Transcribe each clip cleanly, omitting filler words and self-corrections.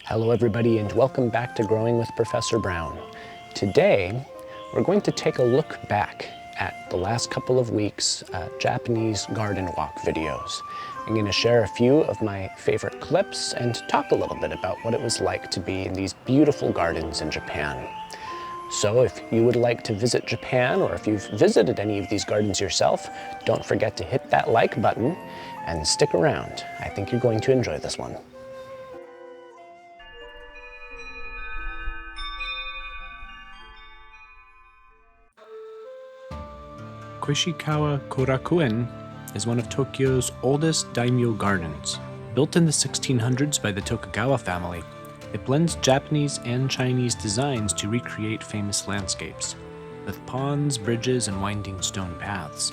Hello everybody and welcome back to Growing with Professor Brown. Today we're going to take a look back at the last couple of weeks' Japanese garden walk videos. I'm going to share a few of my favorite clips and talk a little bit about what it was like to be in these beautiful gardens in Japan. So if you would like to visit Japan, or if you've visited any of these gardens yourself, don't forget to hit that like button and stick around. I think you're going to enjoy this one. Koishikawa Korakuen is one of Tokyo's oldest daimyo gardens. Built in the 1600s by the Tokugawa family, it blends Japanese and Chinese designs to recreate famous landscapes, with ponds, bridges, and winding stone paths.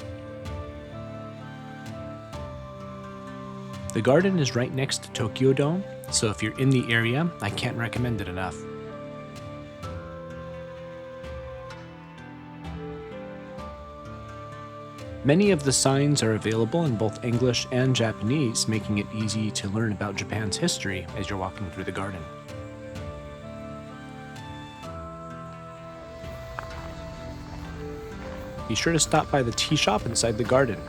The garden is right next to Tokyo Dome, so if you're in the area, I can't recommend it enough. Many of the signs are available in both English and Japanese, making it easy to learn about Japan's history as you're walking through the garden. Be sure to stop by the tea shop inside the garden.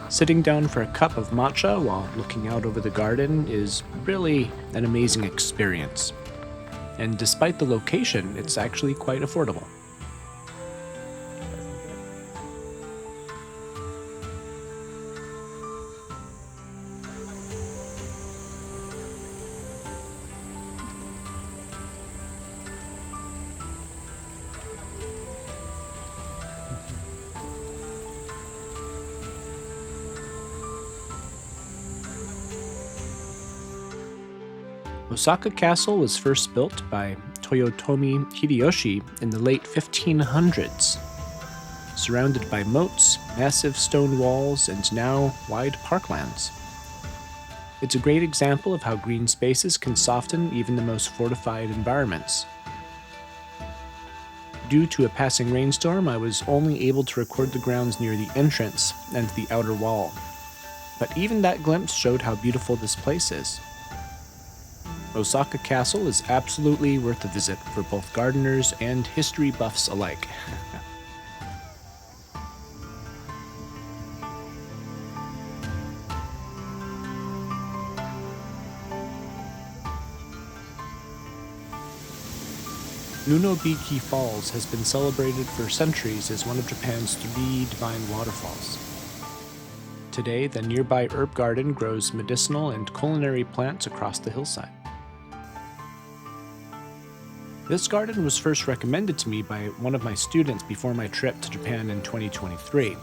Sitting down for a cup of matcha while looking out over the garden is really an amazing experience. And despite the location, it's actually quite affordable. Osaka Castle was first built by Toyotomi Hideyoshi in the late 1500s. Surrounded by moats, massive stone walls, and now wide parklands. It's a great example of how green spaces can soften even the most fortified environments. Due to a passing rainstorm, I was only able to record the grounds near the entrance and the outer wall. But even that glimpse showed how beautiful this place is. Osaka Castle is absolutely worth a visit for both gardeners and history buffs alike. Nunobiki Falls has been celebrated for centuries as one of Japan's 3 divine waterfalls. Today, the nearby herb garden grows medicinal and culinary plants across the hillside. This garden was first recommended to me by one of my students before my trip to Japan in 2023,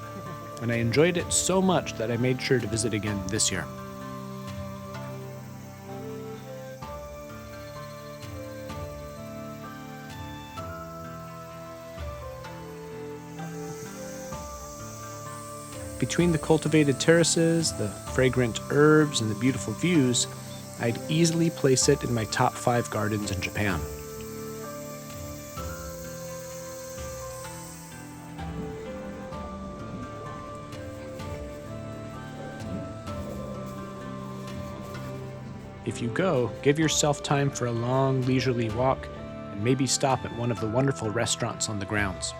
and I enjoyed it so much that I made sure to visit again this year. Between the cultivated terraces, the fragrant herbs, and the beautiful views, I'd easily place it in my top 5 gardens in Japan. If you go, give yourself time for a long, leisurely walk, and maybe stop at one of the wonderful restaurants on the grounds.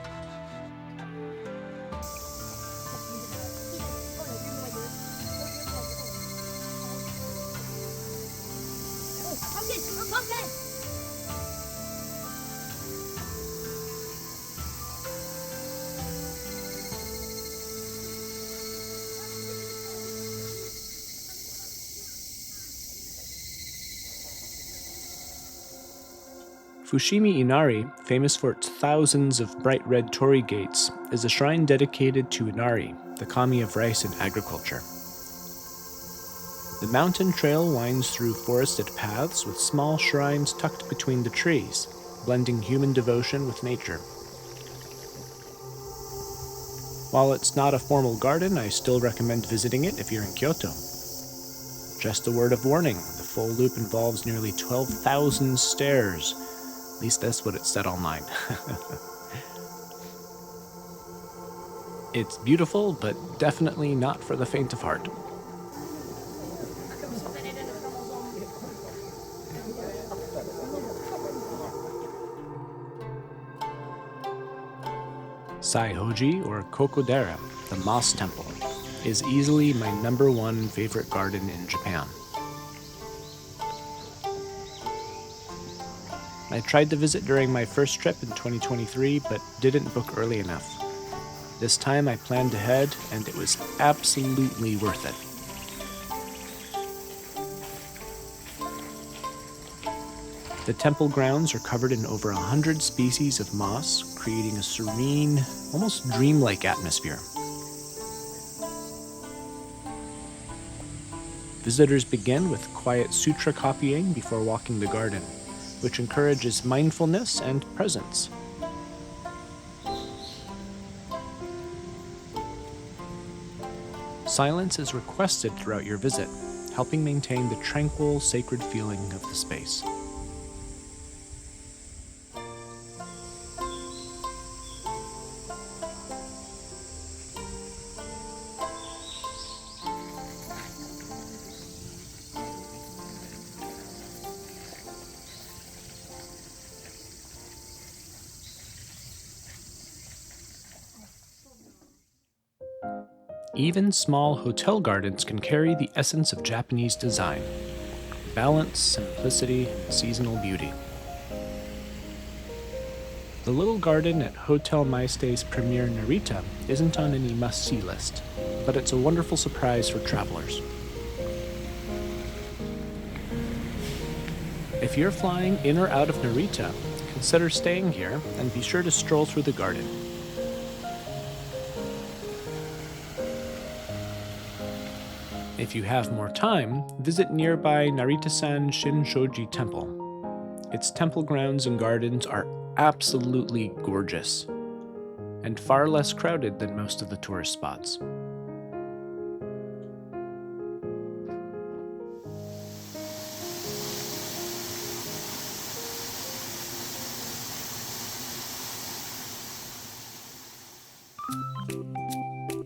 Fushimi Inari, famous for its thousands of bright red torii gates, is a shrine dedicated to Inari, the kami of rice and agriculture. The mountain trail winds through forested paths with small shrines tucked between the trees, blending human devotion with nature. While it's not a formal garden, I still recommend visiting it if you're in Kyoto. Just a word of warning, the full loop involves nearly 12,000 stairs. At least that's what it said online. It's beautiful, but definitely not for the faint of heart. Saihō-ji, or Kokedera, the Moss Temple, is easily my #1 favorite garden in Japan. I tried to visit during my first trip in 2023, but didn't book early enough. This time I planned ahead, and it was absolutely worth it. The temple grounds are covered in over 100 species of moss, creating a serene, almost dreamlike atmosphere. Visitors begin with quiet sutra copying before walking the garden, which encourages mindfulness and presence. Silence is requested throughout your visit, helping maintain the tranquil, sacred feeling of the space. Even small hotel gardens can carry the essence of Japanese design: balance, simplicity, and seasonal beauty. The little garden at Hotel Mystays' premier Narita isn't on any must-see list, but it's a wonderful surprise for travelers. If you're flying in or out of Narita, consider staying here and be sure to stroll through the garden. If you have more time, visit nearby Narita-san Shinshoji Temple. Its temple grounds and gardens are absolutely gorgeous, and far less crowded than most of the tourist spots.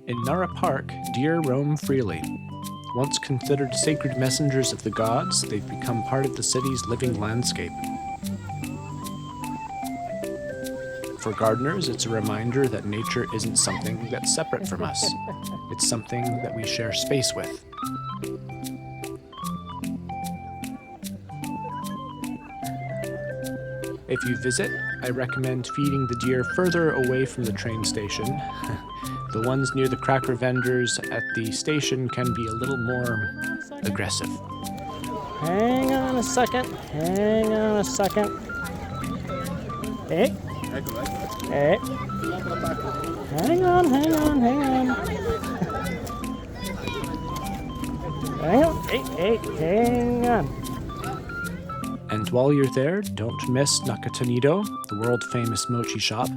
In Nara Park, deer roam freely. Once considered sacred messengers of the gods, they've become part of the city's living landscape. For gardeners, it's a reminder that nature isn't something that's separate from us. It's something that we share space with. If you visit, I recommend feeding the deer further away from the train station. The ones near the cracker vendors at the station can be a little more aggressive. Hang on a second. Hang on a second. Hey. Hey. Hang on, hang on, hang on. Hang on. Hey, hang on. And while you're there, don't miss Nakatanidou, the world-famous mochi shop.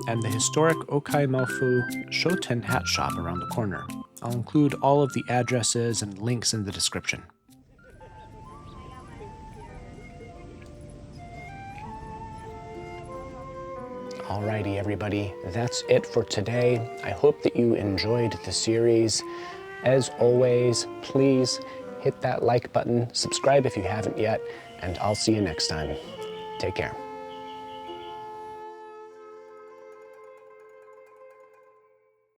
And the historic Okai Mafu Shoten hat shop around the corner. I'll include all of the addresses and links in the description. Alrighty, everybody, that's it for today. I hope that you enjoyed the series. As always, please hit that like button, subscribe if you haven't yet, and I'll see you next time. Take care.